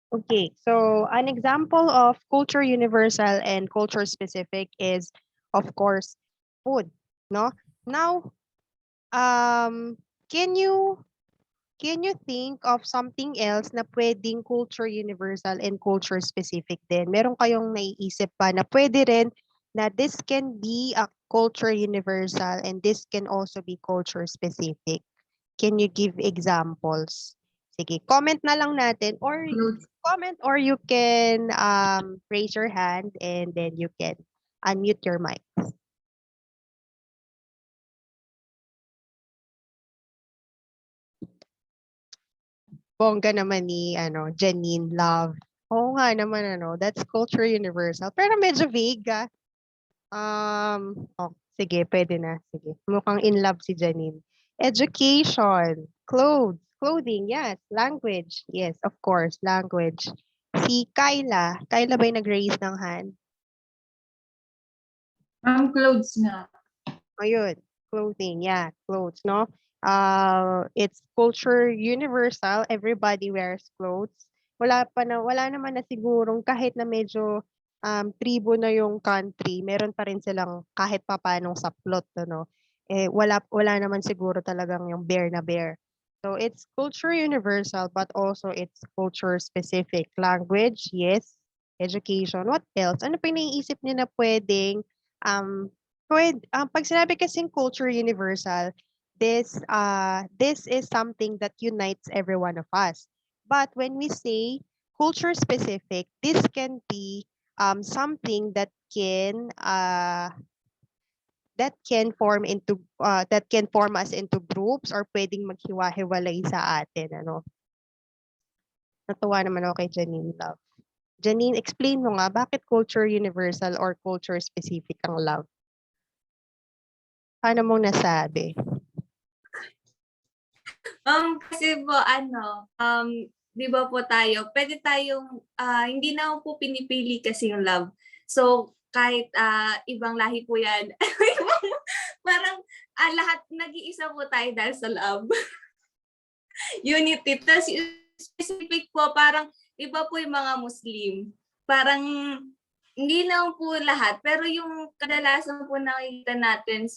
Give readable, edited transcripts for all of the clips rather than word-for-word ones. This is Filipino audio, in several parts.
Okay, so an example of culture universal and culture specific is, of course, food, no? Now, um, can you think of something else na pwedeng culture universal and culture specific din? Meron kayong naiisip pa na pwede rin na this can be a culture universal and this can also be culture specific? Can you give examples? Sige, comment na lang natin or Clothes. comment or you can raise your hand and then you can unmute your mic. Bongga naman ni Janine Love. Oo nga naman that's culture universal. Pero medyo vague ah. Sige, pwede na. Sige. Mukhang in love si Janine. Education, clothing, yes. Language, yes, of course, language. Si Kyla. Kyla ba yung nag-raise ng hand? Clothes nga. Ayun, clothing, yeah, clothes, no? It's culture universal. Everybody wears clothes. Wala naman na sigurong kahit na medyo tribo na yung country, meron pa rin silang kahit papaanong saplot, no? Wala naman siguro talagang yung bear na bear. So it's culture universal but also it's culture specific. Language, yes. Education, what else? Ano pa yung naiisip niyo na pwedeng pag sinabi kasing culture universal, this is something that unites every one of us. But when we say culture specific, this can be something that can form us into groups or pwedeng maghiwa-hiwalay sa atin, Natuwa naman ako kay Janine Love. Janine, explain mo nga bakit culture universal or culture specific ang love? Paano mo nasabi? Kasi po di ba po tayo, pwede tayong hindi na po pinipili kasi yung love. So kahit ibang lahi po yan, parang lahat nag-iisa po tayo dahil sa love. Unity. Tapos specific po, parang iba po yung mga Muslim. Parang hindi lang po lahat, pero yung kadalasan po nakikita natin,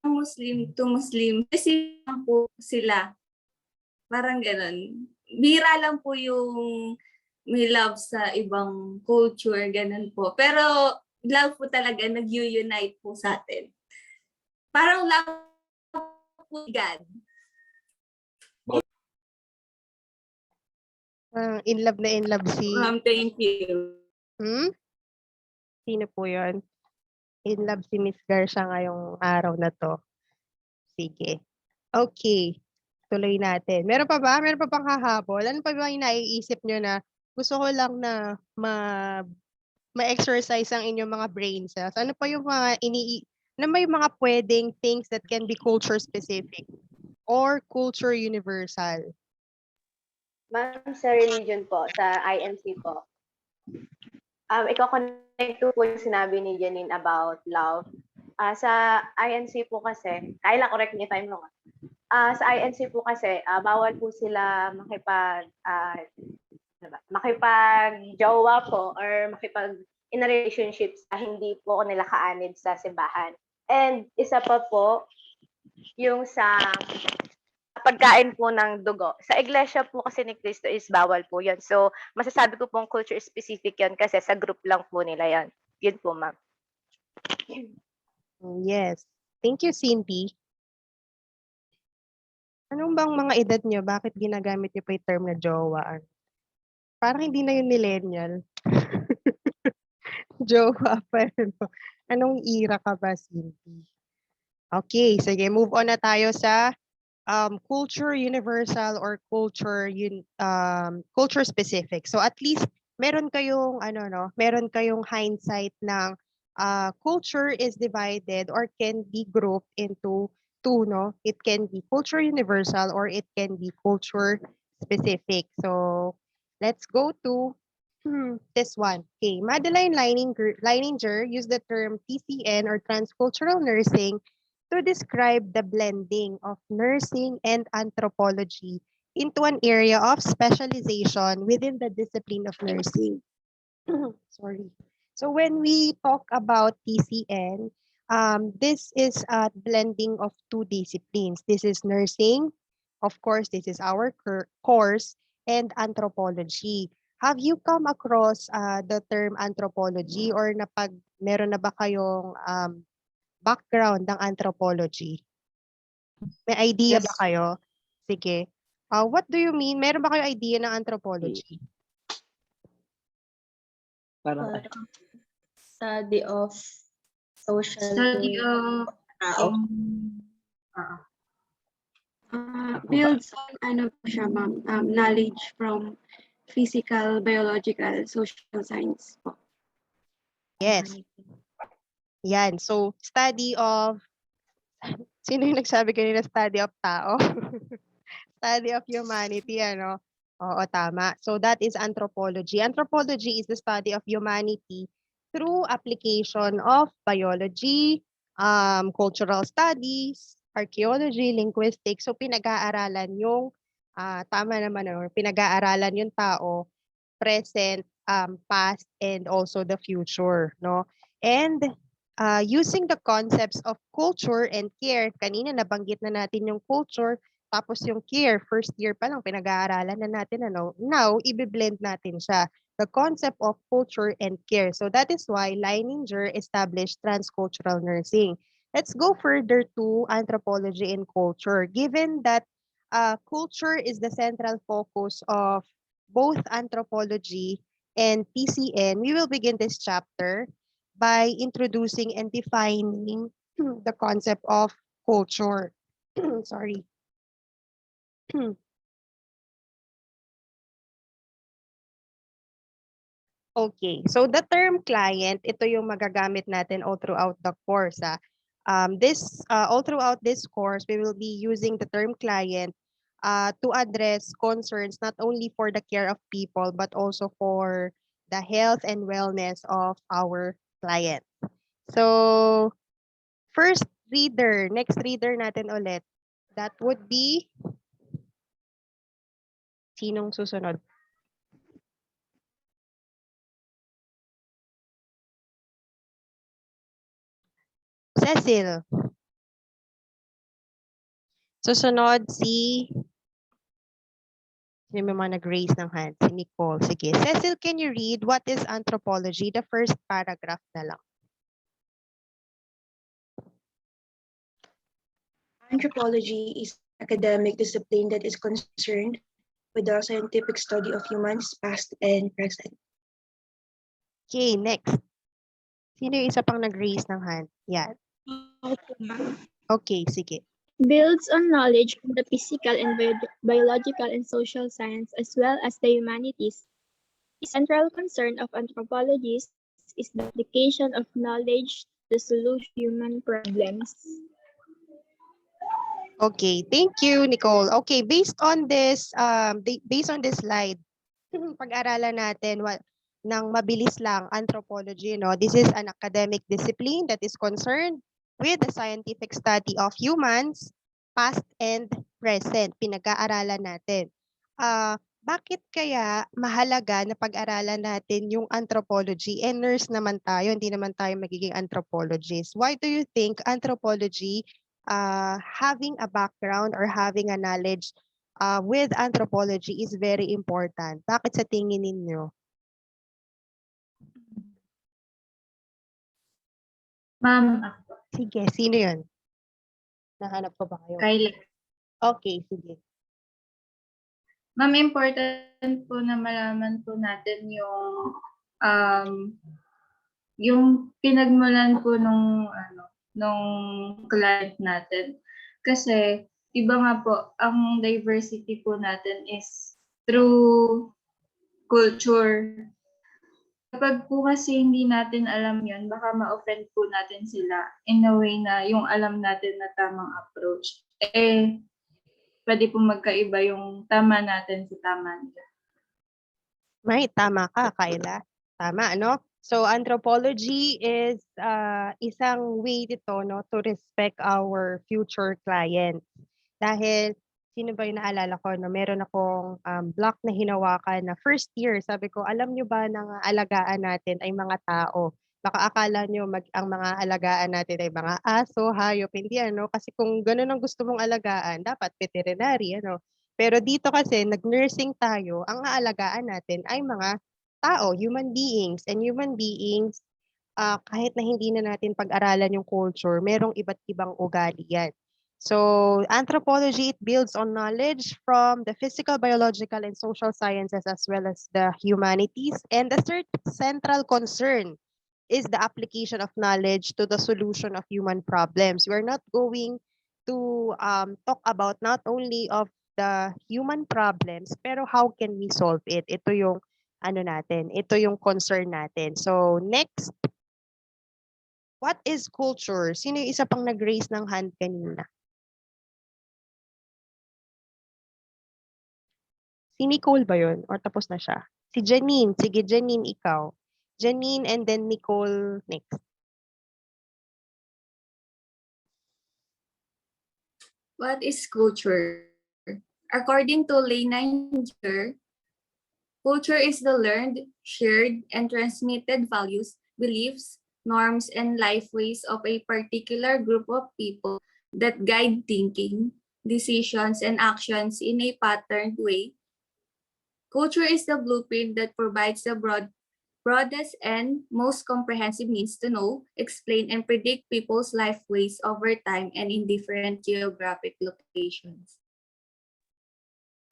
Muslim to Muslim, kasi po sila. Parang ganun. Bira lang po yung may love sa ibang culture, ganun po. Pero love po talaga nag-unite po sa atin. Parang love po God. In love na in love si... Thank you. Sino po yun? In love si Miss Garcia ngayong araw na to. Sige. Okay. Tuloy natin. Meron pa ba? Meron pa bang hahabol? Ano pa ba yung naiisip nyo na gusto ko lang na ma-exercise ang inyong mga brain cells? Ano pa yung mga ano ba yung mga pwedeng things that can be culture specific or culture universal? Ma'am, sa religion po, sa INC po. Iko-connect po yung sinabi ni Janine about love. Sa INC po kasi, Kayla, correct me if I'm wrong. Sa INC po kasi, bawal po sila makipag-jowa po or makipag in a relationship sa hindi po nila kaanib sa simbahan. And isa pa po, yung sa pagkain po ng dugo. Sa iglesia po kasi ni Cristo is bawal po yun. So, masasabi ko pong culture specific yun kasi sa group lang po nila yan. Yun po, ma'am. Yes. Thank you, Cindy. Anong bang mga edad nyo? Bakit ginagamit nyo pa yung term na jowa? Parang hindi na yung millennial. Jowa pa. Anong era ka ba, Cindy? Okay, sige. Move on na tayo sa culture universal or culture specific. So at least meron kayong meron kayong hindsight ng culture is divided or can be grouped into two, no? It can be culture universal or it can be culture specific. So let's go to this one. Okay, Madeline Leininger used the term TCN or transcultural nursing to describe the blending of nursing and anthropology into an area of specialization within the discipline of nursing. Sorry. So when we talk about TCN, this is a blending of two disciplines. This is nursing, of course, this is our course, and anthropology. Have you come across the term anthropology or meron na ba kayong background ng anthropology? May idea ba Yes. kayo? Sige. What do you mean? Meron ba kayo idea ng anthropology? Parang Study of social Study of tao. Builds on ano po siya, ma'am, knowledge from physical, biological, social science po. Yes. Yan. So, study of, sino yung nagsabi kanina study of tao? Study of humanity, ano? Oo, tama. So, that is anthropology. Anthropology is the study of humanity through application of biology, cultural studies, archaeology, linguistics. So, pinag-aaralan yung, tama naman, ano, pinag-aaralan yung tao, present, past, and also the future, no? And using the concepts of culture and care, kanina nabanggit na natin yung culture, tapos yung care, first year pa lang pinag-aaralan na natin, ano? Now, i-blend natin siya. The concept of culture and care. So that is why Leininger established transcultural nursing. Let's go further to anthropology and culture. Given that culture is the central focus of both anthropology and TCN, we will begin this chapter by introducing and defining the concept of culture. Sorry. Okay, so the term client, ito yung magagamit natin all throughout the course. All throughout this course, we will be using the term client to address concerns not only for the care of people, but also for the health and wellness of our client. So, next reader natin ulit, that would be, sinong susunod? Cecil. Susunod si, may mga nag-raise ng hand, si Nicole. Sige. Cecil, can you read what is anthropology? The first paragraph na lang. Anthropology is an academic discipline that is concerned with the scientific study of humans, past and present. Okay, next. Sino yung isa pang nag-raise ng hand? Yan. Okay, sige. Builds on knowledge from the physical and biological and social science as well as the humanities. The central concern of anthropologists is the application of knowledge to solution human problems. Okay, thank you, Nicole. Okay, based on this slide, pag-aralan natin ng mabilis lang anthropology, no? This is an academic discipline that is concerned with the scientific study of humans, past and present. Pinag-aaralan natin. Bakit kaya mahalaga na pag-aralan natin yung anthropology? Nurse naman tayo, hindi naman tayo magiging anthropologist. Why do you think anthropology, having a background or having a knowledge with anthropology is very important? Bakit sa tingin ninyo? Ma'am, Sige, sino yun? Nahanap ko ba kayo? Kyla. Okay, sige. Ma'am, important po na malaman po natin yung pinagmulan po nung client natin. Kasi, iba nga po, ang diversity po natin is through culture. Kapag po kasi hindi natin alam yun, baka ma-offend po natin sila in a way na yung alam natin na tamang approach. Pwede po magkaiba yung tama natin sa tama nila. May, tama ka, Kyla. Tama, no? So, anthropology is isang way dito, no, to respect our future clients. Dahil sino ba yung naalala ko 'no, meron akong, block na hinawakan na first year. Sabi ko, "Alam niyo ba na ang alagaan natin ay mga tao? Baka akala niyo ang mga alagaan natin ay mga aso, hayop." Hindi ano, kasi kung gano'n ang gusto mong alagaan dapat veterinary ano. Pero dito kasi nag-nursing tayo, ang aalagaan natin ay mga tao, human beings, and human beings, kahit na hindi na natin pag-aralan yung culture, merong iba't ibang ugali yan. So, anthropology, it builds on knowledge from the physical, biological, and social sciences as well as the humanities. And the third central concern is the application of knowledge to the solution of human problems. We're not going to talk about not only of the human problems, pero how can we solve it? Ito yung ano natin, ito yung concern natin. So, next, what is culture? Sino yung isa pang nag-raise ng hand kanina? Si Nicole ba yun? Or tapos na siya? Si Janine. Sige, Janine, ikaw. Janine and then Nicole next. What is culture? According to Leininger, culture is the learned, shared, and transmitted values, beliefs, norms, and life ways of a particular group of people that guide thinking, decisions, and actions in a patterned way. Culture is the blueprint that provides the broadest and most comprehensive means to know, explain, and predict people's life ways over time and in different geographic locations.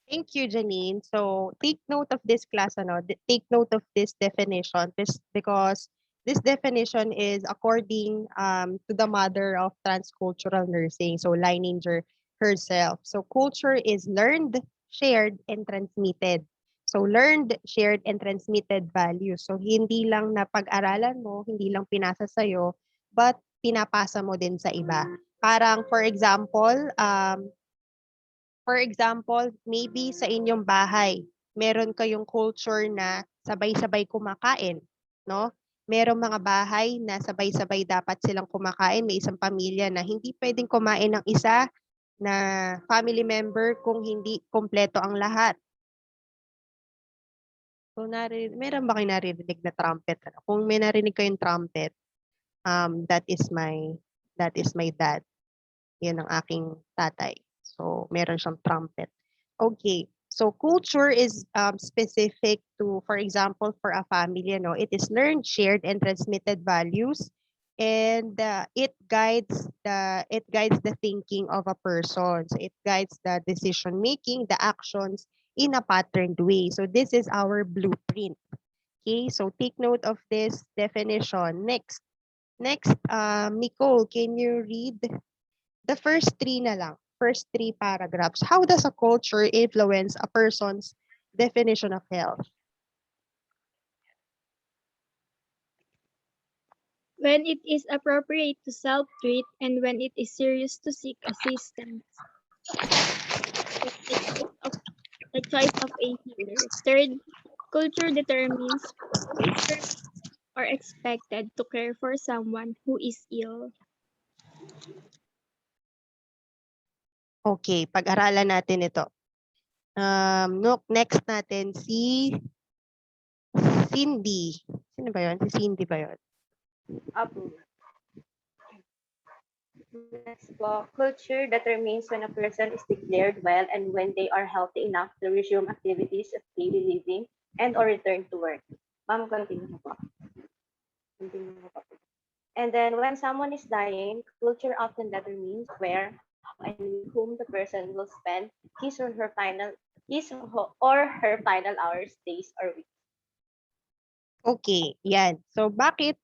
Thank you, Janine. So, take note of this class, ano, take note of this definition because this definition is according to the mother of transcultural nursing, so Leininger herself. So, culture is learned, shared, and transmitted. So, learned, shared, and transmitted values. So, hindi lang na pag-aralan mo, hindi lang pinasa sa'yo, but pinapasa mo din sa iba. Parang, for example, maybe sa inyong bahay, meron kayong culture na sabay-sabay kumakain, no? Merong mga bahay na sabay-sabay dapat silang kumakain. May isang pamilya na hindi pwedeng kumain ng isa na family member kung hindi kompleto ang lahat. So, meron ba kayo naririnig na trumpet? Ano? Kung may narinig kayong trumpet, that is my dad. Yan ang aking tatay. So, meron siyang trumpet. Okay. So, culture is specific to, for example, for a family, it is learned, shared, and transmitted values. And it guides the thinking of a person. So, it guides the decision making, the actions in a patterned way. So, this is our blueprint. Okay. So, take note of this definition. Next, Nicole, can you read the first three na lang, first three paragraphs? How does a culture influence a person's definition of health? When it is appropriate to self-treat and when it is serious to seek assistance. The choice of a healer. Third, culture determines who is permitted or expected to care for someone who is ill. Okay, pag-aralan natin ito. Next natin si Cindy. Sino ba yun? Si Cindy ba yun? Apo. Next po, culture determines when a person is declared well and when they are healthy enough to resume activities of daily living and or return to work. Ma'am, continue mo po. Continue mo po. And then when someone is dying, culture often determines where, how, and with whom the person will spend his or her final hours, days, or weeks. Okay, yan. So bakit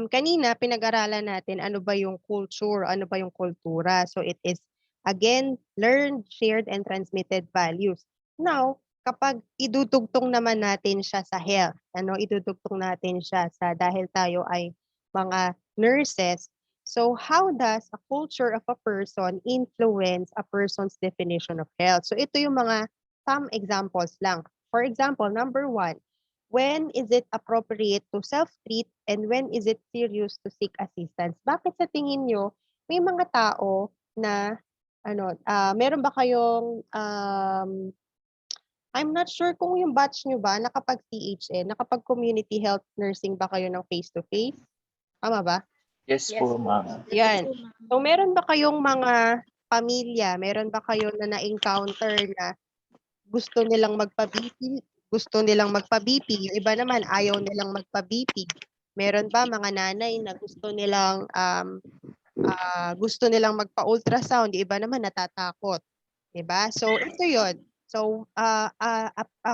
kanina pinag-aralan natin ano ba yung culture, ano ba yung kultura. So it is again learned, shared, and transmitted values. Now, kapag idudugtong naman natin siya sa health, idudugtong natin siya sa dahil tayo ay mga nurses. So how does a culture of a person influence a person's definition of health? So ito yung mga some examples lang. For example, number 1, when is it appropriate to self-treat and when is it serious to seek assistance? Bakit sa tingin nyo may mga tao na meron ba kayong, I'm not sure kung yung batch nyo ba nakapag-CHN, nakapag-community health nursing ba kayo ng face-to-face? Tama ba? Yes Yes po, po. ma'am. Yan. So, meron ba kayong mga pamilya, meron ba kayo na na-encounter na gusto nilang magpa-BP, yung iba naman ayaw nilang magpa-BP. Meron ba mga nanay na gusto nilang magpa-ultrasound, yung iba naman natatakot, 'di ba? So ito 'yon. So a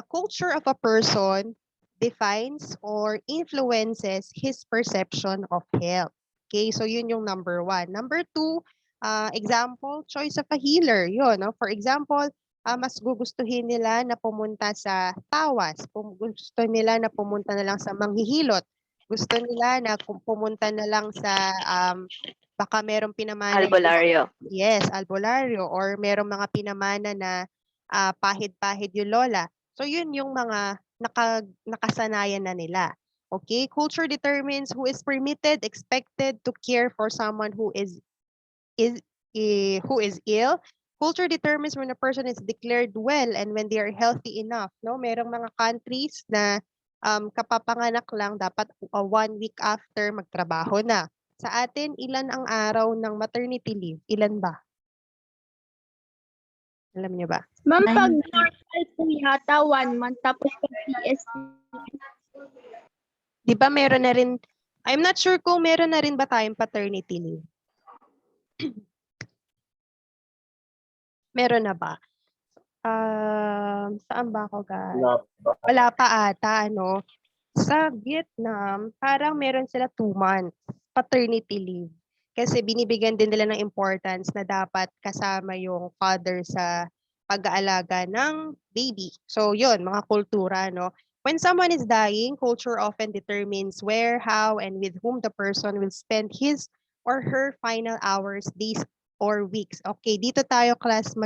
culture of a person defines or influences his perception of health. Okay, so yun yung number 1. Number 2, example, choice of a healer. Yun, no? For example, mas gugustuhin nila na pumunta sa tawas. Gusto nila na pumunta na lang sa manghihilot. Gusto nila na pumunta na lang sa baka merong pinamana. Albularyo. Yes, albularyo, or merong mga pinamana na pahid-pahid yung lola. So yun yung mga nakasanayan na nila. Okay, culture determines who is permitted, expected to care for someone who is ill. Culture determines when a person is declared well and when they are healthy enough. No, merong mga countries na kapapanganak lang dapat 1 week after magtrabaho na. Sa atin, ilan ang araw ng maternity leave? Ilan ba? Alam niyo ba? Ma'am, pag normal po yata 1 month, tapos pag PSC, Di ba meron na rin, I'm not sure kung meron na rin ba tayong paternity leave. Meron na ba? Saan ba ako guys? Wala pa ata, ano? Sa Vietnam, parang meron sila 2 months paternity leave. Kasi binibigyan din nila ng importance na dapat kasama yung father sa pag-aalaga ng baby. So yun, mga kultura, no? When someone is dying, culture often determines where, how, and with whom the person will spend his or her final hours, days, or weeks. Okay, dito tayo class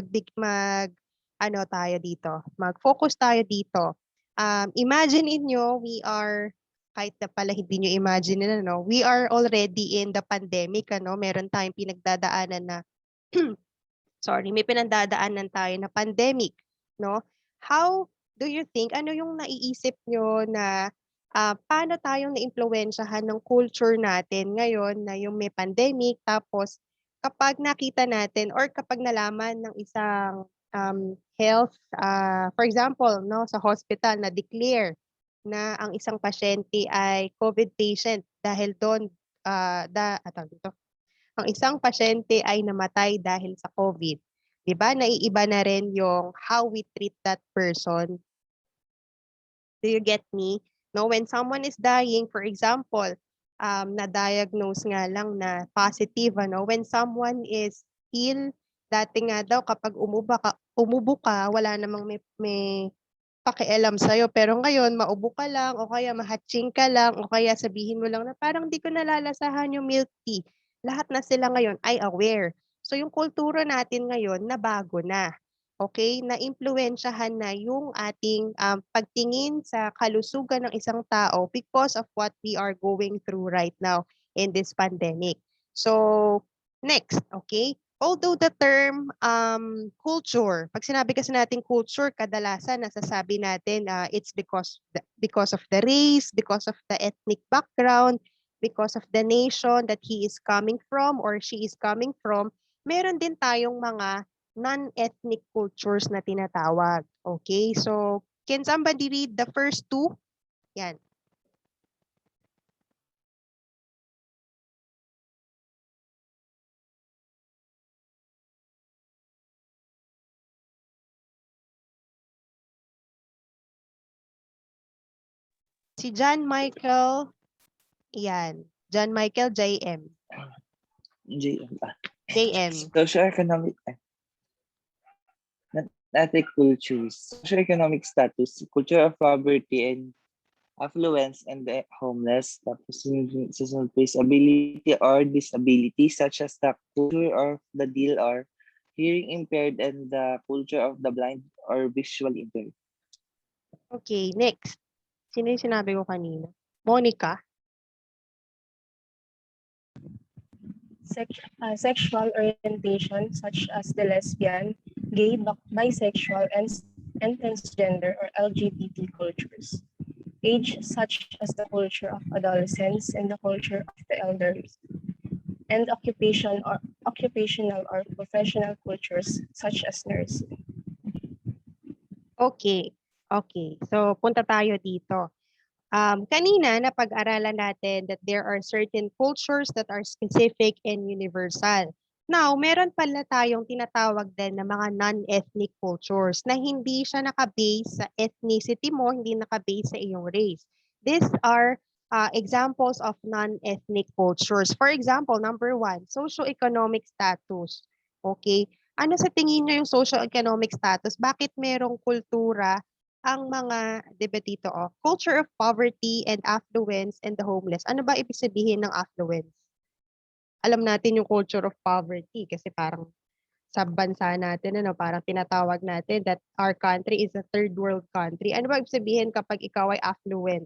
mag-focus tayo dito. Imagine inyo, kahit na pala hindi nyo imagine na, no? We are already in the pandemic, ano? Meron tayong pinagdadaanan na, may pinagdadaanan tayo na pandemic, no? How do you think, ano yung naiisip nyo na paano tayong naimpluwensyahan ng culture natin ngayon na yung may pandemic, tapos kapag nakita natin or kapag nalaman ng isang health, for example, no, sa hospital na declare na ang isang pasyente ay COVID patient dahil doon ang isang pasyente ay namatay dahil sa COVID. 'Di ba? Naiiba na rin yung how we treat that person. Do you get me? No, when someone is dying, for example, na-diagnose nga lang na positive, ano, when someone is ill, dati nga daw kapag umubo ka, wala namang may pakialam sa'yo. Pero ngayon, maubo ka lang o kaya mahatching ka lang o kaya sabihin mo lang na parang di ko nalalasahan yung milk tea. Lahat na sila ngayon ay aware. So yung kultura natin ngayon nabago na. Okay? Naimpluwensyahan na yung ating pagtingin sa kalusugan ng isang tao because of what we are going through right now in this pandemic. So, next, okay? Although the term culture, pag sinabi kasi natin culture, kadalasan nasasabi natin it's because of the race, because of the ethnic background, because of the nation that he is coming from or she is coming from. Meron din tayong mga non-ethnic cultures na tinatawag. Okay, so can somebody read the first two? Yan. Si John Michael, yan. John Michael, JM. JM. JM. Socioeconomic ethnic cultures, socioeconomic status, culture of poverty and affluence and the homeless, tapos susunod place, ability or disability such as the culture of the deal or hearing impaired and the culture of the blind or visually impaired. Okay, next. Sino yung sinabi ko kanina? Monica. sexual orientation such as the lesbian, gay, bisexual, and transgender or LGBT cultures. Age such as the culture of adolescence and the culture of the elderly, and occupational or professional cultures such as nursing. Okay. Okay. So, punta tayo dito. Kanina napag-aralan natin that there are certain cultures that are specific and universal. Now, meron pala tayong tinatawag din na mga non-ethnic cultures na hindi siya naka-base sa ethnicity mo, hindi naka-base sa iyong race. These are examples of non-ethnic cultures. For example, number 1, socio-economic status. Okay? Ano sa tingin nyo yung socio-economic status? Bakit merong kultura ang mga, di ba dito, culture of poverty and affluence and the homeless. Ano ba ibig sabihin ng affluence? Alam natin yung culture of poverty kasi parang sa bansa natin, parang tinatawag natin that our country is a third world country. Ano ba ibig sabihin kapag ikaw ay affluent?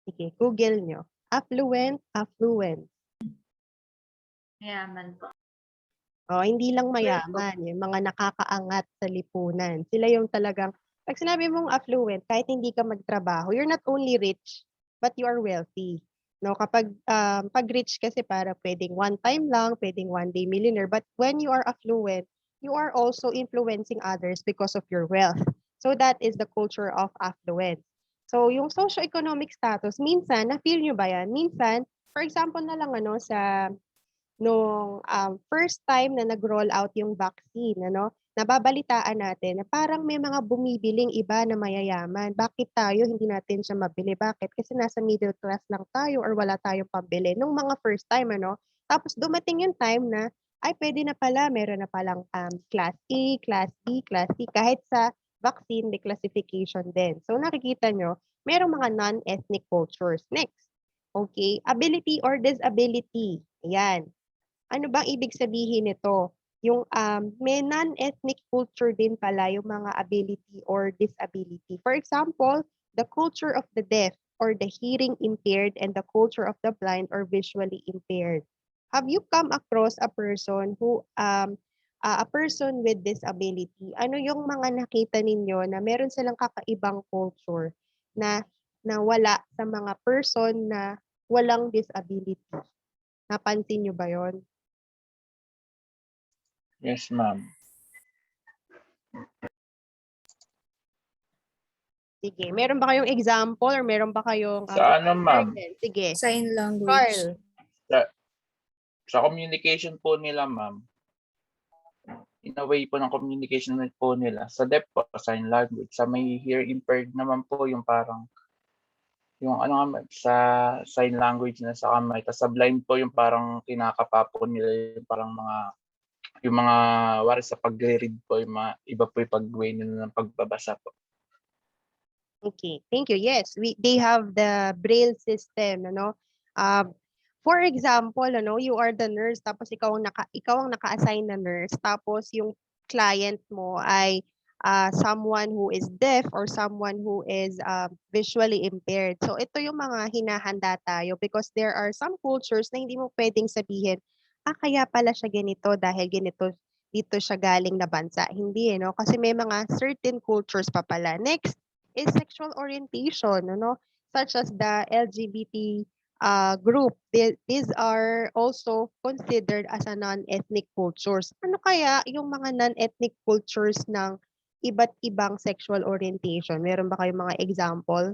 Sige, Google nyo. Affluent. Mayaman po. Hindi lang mayaman, yung mga nakakaangat sa lipunan. Sila yung talagang, pag sinabi mong affluent, kahit hindi ka magtrabaho, you're not only rich, but you are wealthy. No, kapag pag rich kasi para pwedeng one time lang, pwedeng one day millionaire, but when you are affluent, you are also influencing others because of your wealth. So that is the culture of affluence. So yung socio-economic status, minsan, na-feel nyo ba yan? Minsan, for example na lang sa nung first time na nag-roll out yung vaccine, nababalitaan natin na parang may mga bumibiling iba na mayayaman. Bakit tayo hindi natin siya mabili? Bakit? Kasi nasa middle class lang tayo or wala tayong pambili. Nung mga first time, Tapos dumating yung time na, ay pwede na pala, meron na palang class A, class B, class C, kahit sa vaccine declassification din. So nakikita nyo, merong mga non-ethnic cultures. Next. Okay, ability or disability. Ayan. Ano bang ibig sabihin nito? Yung may non-ethnic culture din pala yung mga ability or disability. For example, the culture of the deaf or the hearing impaired and the culture of the blind or visually impaired. Have you come across a person a person with disability? Ano yung mga nakita ninyo na meron silang kakaibang culture na wala sa mga person na walang disability? Napansin nyo ba yon? Yes, ma'am. Sige, meron ba kayong example or meron ba kayong Sa ano, ma'am? Sige. Sign language. Carl. Sa communication po nila, ma'am. In a way po ng communication po nila. Sa deaf po, sign language. Sa may hear impaired naman po yung parang yung sa sign language na sa kamay. Tapos sa blind po yung parang kinakapa po nila yung parang yung mga wari sa pagre-read po, yung mga iba po yung pag-way nila ng pagbabasa po. Okay, thank you. Yes, they have the braille system, for example, you are the nurse tapos ikaw ang naka-assign na nurse tapos yung client mo ay someone who is deaf or someone who is visually impaired. So ito yung mga hinahanda tayo because there are some cultures na hindi mo pwedeng sabihin, kaya pala siya ganito dahil ganito dito siya galing na bansa. Hindi, kasi may mga certain cultures pa pala. Next is sexual orientation, such as the LGBT group. These are also considered as a non-ethnic cultures. Ano kaya yung mga non-ethnic cultures ng iba't ibang sexual orientation? Meron ba kayong mga example?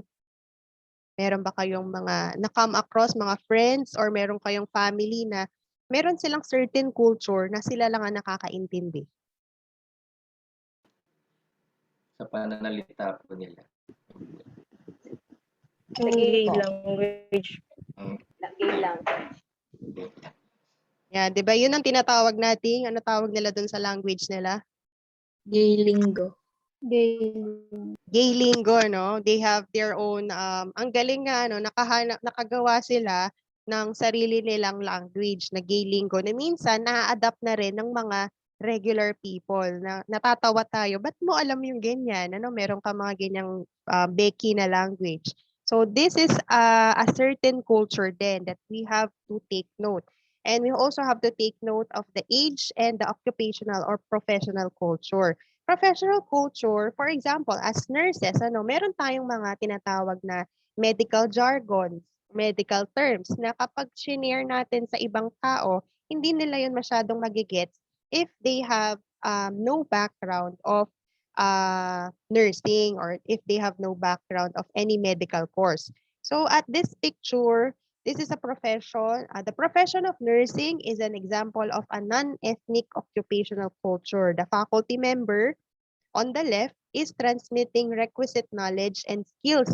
Meron ba kayong mga na-come across, mga friends, or meron kayong family na meron silang certain culture na sila lang ang nakakaintindi? Sa pananalita po nila. Gay language. Gay language. Yeah, 'di ba? 'Yun ang tinatawag nating, ano tawag nila doon sa language nila? Gay lingo. Gay lingo, no? They have their own ang galing nga nakagawa sila ng sarili nilang language na gay lingo na minsan na-adapt na rin ng mga regular people na natatawa tayo. Ba't mo alam yung ganyan? Meron ka mga ganyang Becky na language. So this is a certain culture then that we have to take note. And we also have to take note of the age and the occupational or professional culture. Professional culture, for example, as nurses, meron tayong mga tinatawag na medical jargons, medical terms na kapag shinare natin sa ibang tao, hindi nila yun masyadong magigets if they have no background of nursing or if they have no background of any medical course. So at this picture, this is a profession. The profession of nursing is an example of a non-ethnic occupational culture. The faculty member on the left is transmitting requisite knowledge and skills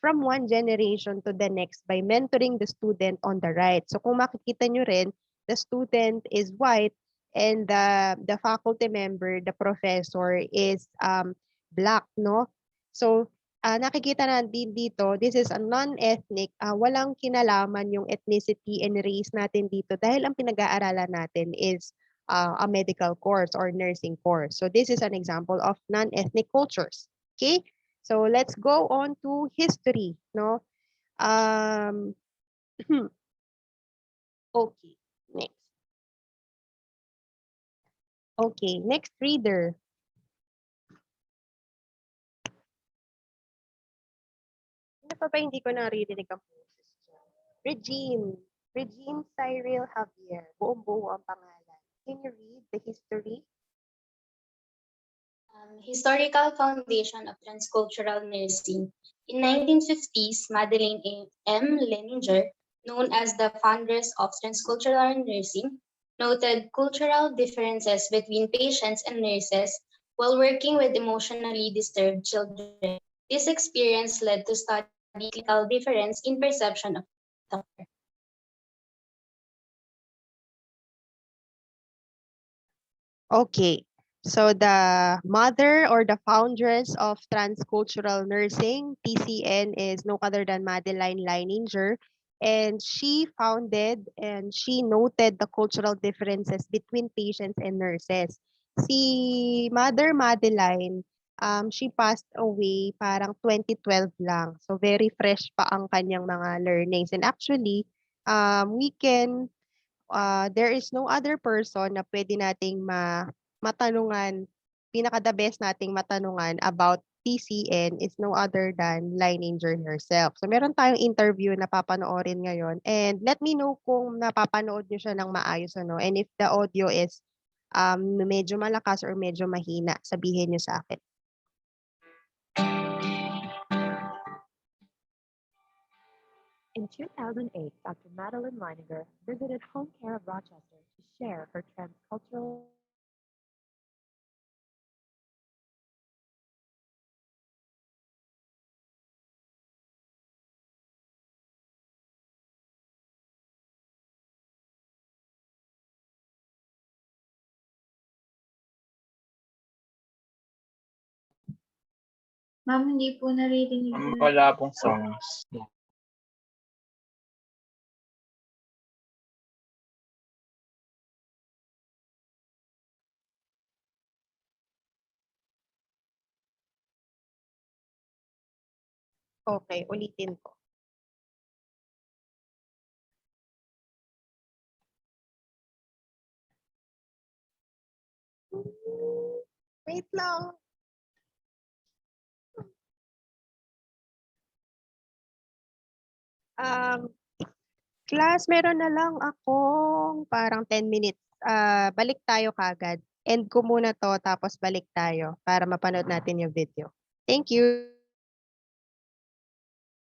from one generation to the next by mentoring the student on the right. So kung makikita nyo rin, the student is white and the faculty member, the professor is black, no? So nakikita natin dito, this is a non-ethnic, walang kinalaman yung ethnicity and race natin dito dahil ang pinag-aaralan natin is a medical course or nursing course. So this is an example of non-ethnic cultures. Okay, so let's go on to history. No, okay, next. Okay, next reader. Ano pa ba hindi ko naririnig ang boses dyan? Regine. Regine Cyril Javier. Buong-buo ang pangalan. Can you read the history? Historical foundation of transcultural nursing. In 1950s, Madeleine M. Leninger, known as the foundress of transcultural nursing, noted cultural differences between patients and nurses while working with emotionally disturbed children. This experience led to study clinical difference in perception of doctor. Okay. So the mother or the foundress of transcultural nursing, TCN, is no other than Madeline Leininger. And she founded and she noted the cultural differences between patients and nurses. Si Mother Madeline, she passed away parang 2012 lang. So very fresh pa ang kanyang mga learnings. And actually, we can there is no other person na pwede nating matanungan, pinaka-the best nating matanungan about TCN is no other than Leininger herself. So meron tayong interview na papanoorin ngayon and let me know kung napapanood niyo siya ng maayos and if the audio is medyo malakas or medyo mahina, sabihin niyo sa akin. In 2008, Dr. Madeline Leininger visited Home Care of Rochester to share her transcultural Ma'am, hindi po naririnig. Wala pong sounds. Okay, ulitin ko. Wait lang. Class, meron na lang akong parang 10 minutes. Balik tayo kagad. End ko muna to, tapos balik tayo para mapanood natin yung video. Thank you.